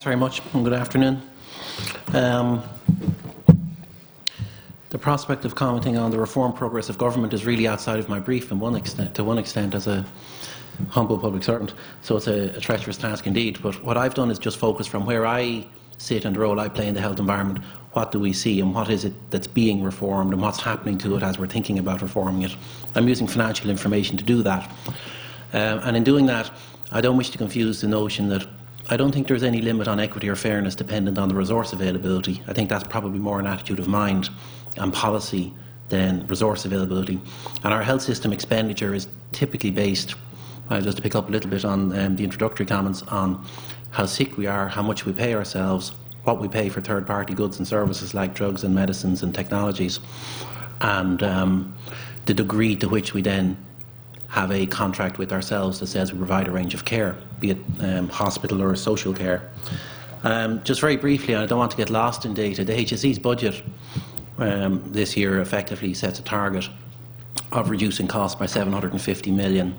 Very much, and good afternoon. The prospect of commenting on the reform progress of government is really outside of my brief to one extent as a humble public servant, so it's a treacherous task indeed. But what I've done is just focus from where I sit and the role I play in the health environment. What do we see and what is it that's being reformed and what's happening to it as we're thinking about reforming it? I'm using financial information to do that. And in doing that, I don't wish to confuse the notion that I don't think there's any limit on equity or fairness dependent on the resource availability. I think that's probably more an attitude of mind and policy than resource availability. And our health system expenditure is typically based, just to pick up a little bit on the introductory comments, on how sick we are, how much we pay ourselves, what we pay for third-party goods and services like drugs and medicines and technologies, and the degree to which we then have a contract with ourselves that says we provide a range of care, be it hospital or social care. Just very briefly, and I don't want to get lost in data, the HSE's budget this year effectively sets a target of reducing costs by 750 million,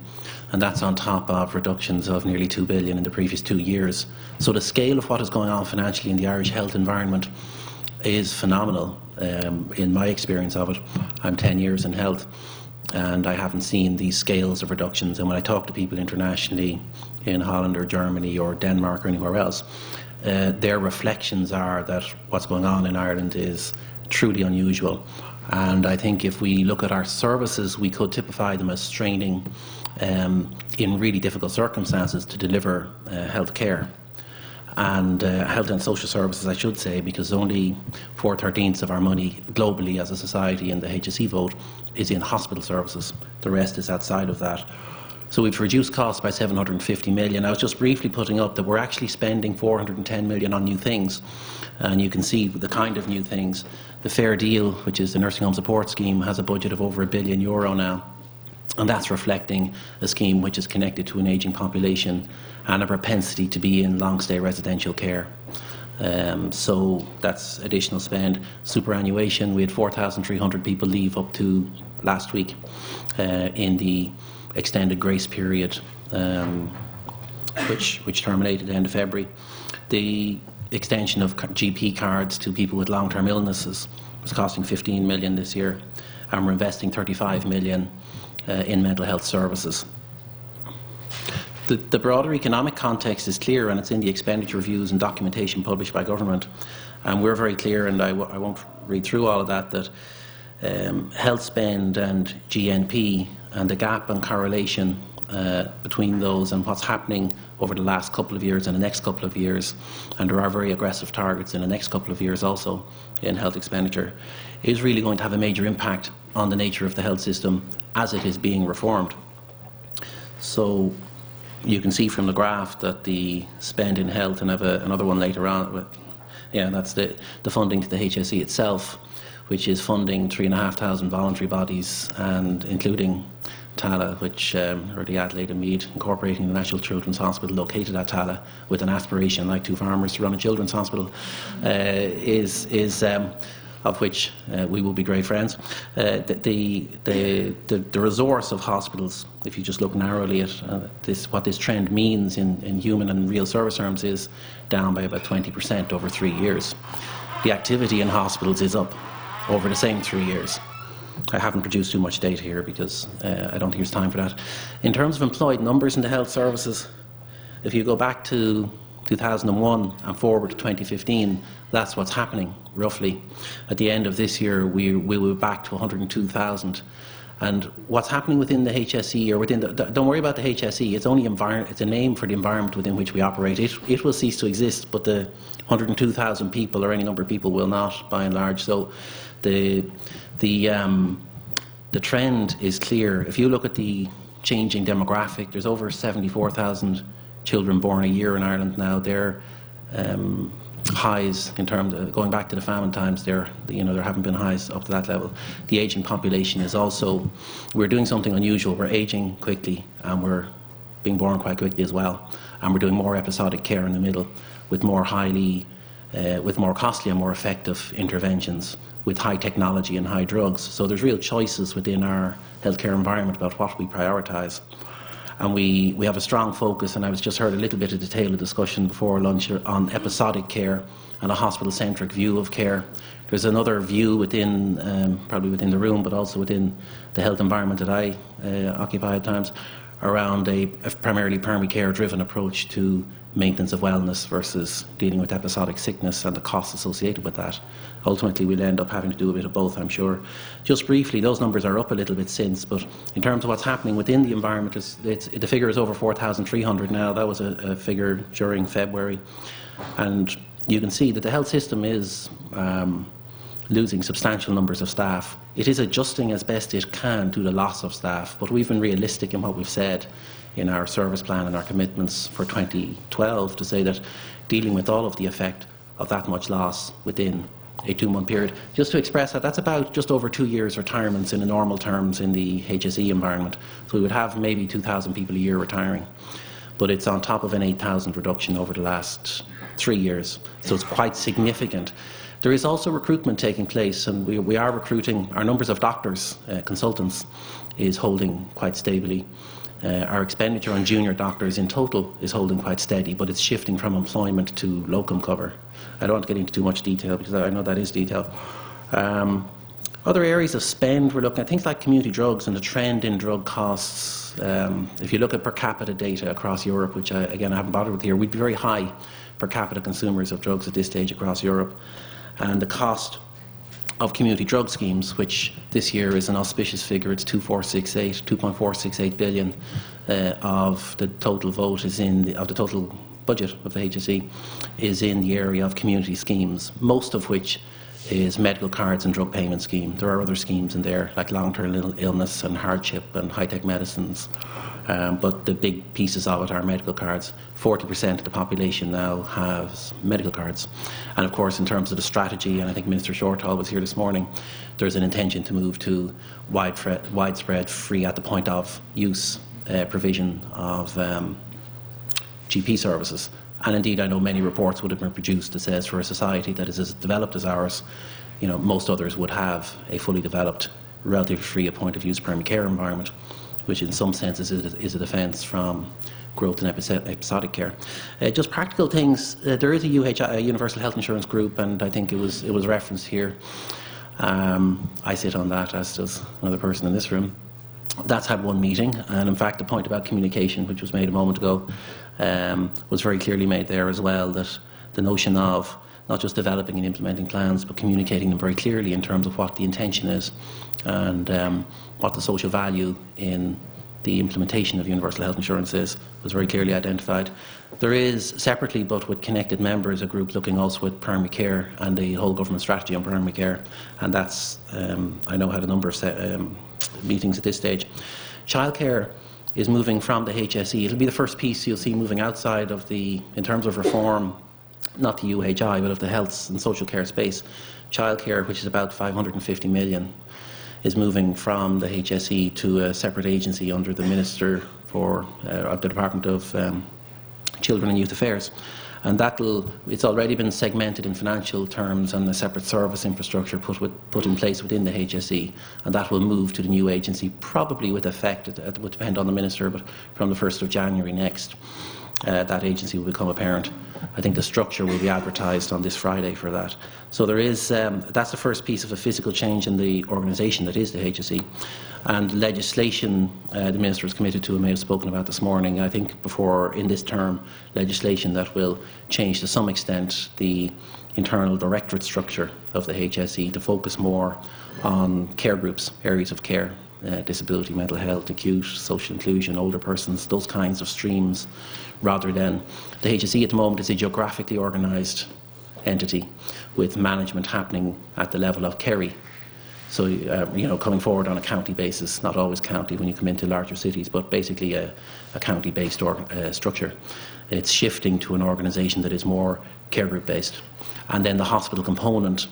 and that's on top of reductions of nearly 2 billion in the previous 2 years. So the scale of what is going on financially in the Irish health environment is phenomenal in my experience of it. I'm 10 years in health, and I haven't seen these scales of reductions. And when I talk to people internationally in Holland or Germany or Denmark or anywhere else, their reflections are that what's going on in Ireland is truly unusual. And I think if we look at our services, we could typify them as straining in really difficult circumstances to deliver health care. And health and social services, I should say, because only 4/13 of our money globally as a society in the HSE vote is in hospital services. The rest is outside of that. So we've reduced costs by 750 million. I was just briefly putting up that we're actually spending 410 million on new things. And you can see the kind of new things. The Fair Deal, which is the nursing home support scheme, has a budget of over €1 billion now. And that's reflecting a scheme which is connected to an ageing population and a propensity to be in long-stay residential care. So that's additional spend. Superannuation, we had 4,300 people leave up to last week in the extended grace period, which terminated at the end of February. The extension of GP cards to people with long-term illnesses was costing 15 million this year, and we're investing 35 million in mental health services. The broader economic context is clear, and it's in the expenditure reviews and documentation published by government. And we're very clear, and I won't read through all of that, that health spend and GNP and the gap and correlation between those and what's happening over the last couple of years and the next couple of years, and there are very aggressive targets in the next couple of years also in health expenditure, is really going to have a major impact on the nature of the health system as it is being reformed. So you can see from the graph that the spend in health, and I have another one later on, that's the funding to the HSE itself, which is funding 3,500 voluntary bodies, and including Tala, which or the Adelaide and Mead, incorporating the National Children's Hospital located at Tala, with an aspiration, like two farmers, to run a children's hospital, of which we will be great friends. The resource of hospitals, if you just look narrowly at what this trend means in human and real service terms, is down by about 20% over 3 years. The activity in hospitals is up over the same 3 years. I haven't produced too much data here because I don't think there's time for that. In terms of employed numbers in the health services, if you go back to 2001 and forward to 2015, that's what's happening, roughly. At the end of this year, we will be back to 102,000. And what's happening within the HSE, or within don't worry about the HSE, it's only it's a name for the environment within which we operate. It will cease to exist, but the 102,000 people, or any number of people, will not, by and large. So the trend is clear. If you look at the changing demographic, there's over 74,000 children born a year in Ireland now. They're highs in terms of going back to the famine times. There haven't been highs up to that level. The ageing population is also, we're doing something unusual. We're aging quickly, and we're being born quite quickly as well. And we're doing more episodic care in the middle, with more costly and more effective interventions, with high technology and high drugs. So there's real choices within our healthcare environment about what we prioritise. And we have a strong focus, and I was just heard a little bit of the tail of discussion before lunch on episodic care and a hospital-centric view of care. There's another view within, probably within the room, but also within the health environment that I occupy at times, around a primarily primary care-driven approach to maintenance of wellness versus dealing with episodic sickness and the costs associated with that. Ultimately, we'll end up having to do a bit of both, I'm sure. Just briefly, those numbers are up a little bit since, but in terms of what's happening within the environment, the figure is over 4,300 now. That was a figure during February. And you can see that the health system is losing substantial numbers of staff. It is adjusting as best it can to the loss of staff, but we've been realistic in what we've said in our service plan and our commitments for 2012 to say that dealing with all of the effect of that much loss within a 2-month period. Just to express that, that's about just over 2 years retirements in the normal terms in the HSE environment. So we would have maybe 2,000 people a year retiring, but it's on top of an 8,000 reduction over the last 3 years. So it's quite significant. There is also recruitment taking place, and we are recruiting. Our numbers of doctors, consultants, is holding quite stably. Our expenditure on junior doctors in total is holding quite steady, but it's shifting from employment to locum cover. I don't want to get into too much detail because I know that is detail. Other areas of spend, we're looking at things like community drugs and the trend in drug costs. If you look at per capita data across Europe, which I haven't bothered with here, we'd be very high per capita consumers of drugs at this stage across Europe. And the cost of community drug schemes, which this year is an auspicious figure, it's 2.468 billion of the total vote is of the total budget of the HSE is in the area of community schemes, most of which is medical cards and drug payment scheme. There are other schemes in there like long-term illness and hardship and high-tech medicines, but the big pieces of it are medical cards. 40% of the population now has medical cards. And of course, in terms of the strategy, and I think Minister Shortall was here this morning, there's an intention to move to widespread free at the point of use provision of GP services. And indeed, I know many reports would have been produced that says for a society that is as developed as ours, most others would have a fully developed, relatively free at point of use primary care environment, which in some senses is a defence from growth in episodic care. Just practical things. There is a Universal Health Insurance Group, and I think it was referenced here. I sit on that, as does another person in this room. That's had one meeting, and in fact the point about communication, which was made a moment ago, was very clearly made there as well, that the notion of not just developing and implementing plans, but communicating them very clearly in terms of what the intention is and what the social value in the implementation of universal health insurance is, was very clearly identified. There is, separately but with connected members, a group looking also at primary care and the whole government strategy on primary care, and that's, I know, had a number of meetings at this stage. Childcare is moving from the HSE. It'll be the first piece you'll see moving outside of in terms of reform, not the UHI, but of the health and social care space. Childcare, which is about 550 million, is moving from the HSE to a separate agency under the Minister for the Department of Children and Youth Affairs. And it's already been segmented in financial terms and a separate service infrastructure put in place within the HSE, and that will move to the new agency, probably with effect, it would depend on the Minister, but from the 1st of January next, that agency will become apparent. I think the structure will be advertised on this Friday for that. So there is, that's the first piece of a physical change in the organisation that is the HSE. And legislation, the Minister is committed to and may have spoken about this morning, I think before in this term, legislation that will change to some extent the internal directorate structure of the HSE to focus more on care groups, areas of care, disability, mental health, acute, social inclusion, older persons, those kinds of streams, rather than the HSE at the moment is a geographically organised entity with management happening at the level of Kerry. So, coming forward on a county basis, not always county when you come into larger cities, but basically a county-based structure. It's shifting to an organisation that is more care group based. And then the hospital component,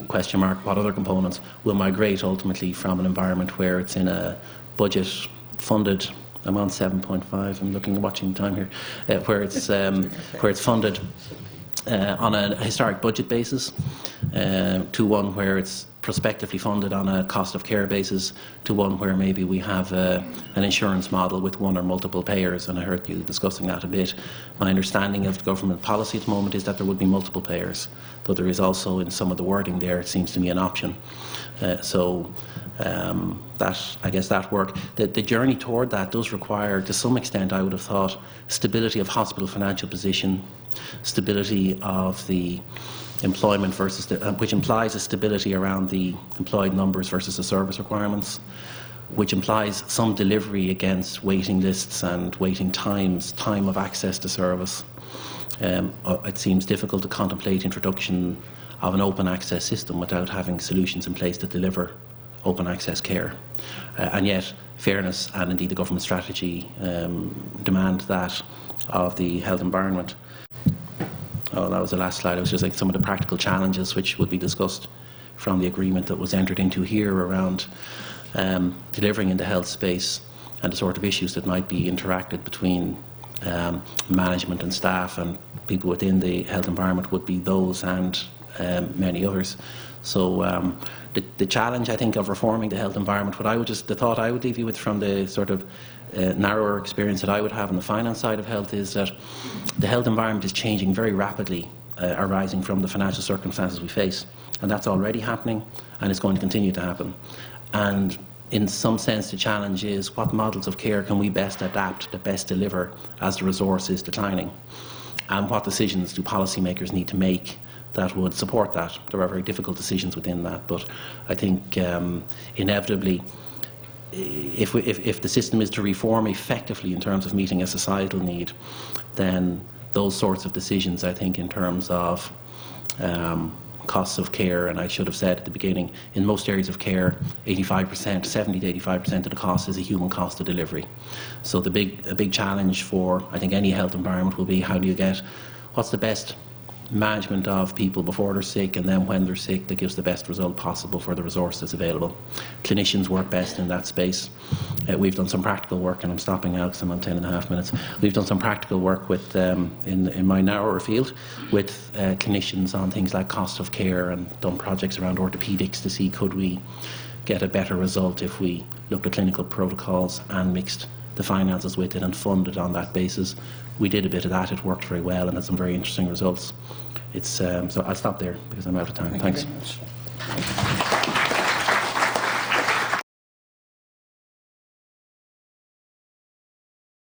question mark, what other components, will migrate ultimately from an environment where it's in a budget funded, I'm on 7.5, I'm watching time here, where it's funded on a historic budget basis, to one where it's prospectively funded on a cost of care basis to one where maybe we have an insurance model with one or multiple payers, and I heard you discussing that a bit. My understanding of the government policy at the moment is that there would be multiple payers, though there is also in some of the wording there, it seems to me, an option. I guess that work, the journey toward that does require, to some extent, I would have thought, stability of hospital financial position, stability of the employment versus which implies a stability around the employed numbers versus the service requirements, which implies some delivery against waiting lists and waiting times, time of access to service. It seems difficult to contemplate introduction of an open access system without having solutions in place to deliver open access care. And yet, fairness and indeed the government strategy demand that of the health environment. Oh, that was the last slide. I was just like some of the practical challenges which would be discussed from the agreement that was entered into here around delivering in the health space, and the sort of issues that might be interacted between management and staff and people within the health environment would be those and many others. So the challenge, I think, of reforming the health environment, the thought I would leave you with from the sort of narrower experience that I would have on the finance side of health is that the health environment is changing very rapidly, arising from the financial circumstances we face, and that's already happening and it's going to continue to happen. And in some sense the challenge is what models of care can we best adapt that best deliver as the resource is declining, and what decisions do policymakers need to make that would support that. There are very difficult decisions within that, but I think inevitably if the system is to reform effectively in terms of meeting a societal need, then those sorts of decisions, I think, in terms of costs of care, and I should have said at the beginning, in most areas of care, 85%, 70 to 85% of the cost is a human cost of delivery. So a big challenge for, I think, any health environment will be how do you get, what's the best management of people before they're sick and then when they're sick that gives the best result possible for the resource that's available. Clinicians work best in that space. We've done some practical work, and I'm stopping now because I'm on 10.5 minutes. We've done some practical work with in my narrower field with clinicians on things like cost of care, and done projects around orthopaedics to see could we get a better result if we looked at clinical protocols and mixed the finances with it and funded on that basis. We did a bit of that. It worked very well and had some very interesting results. So I'll stop there because I'm out of time. Thanks.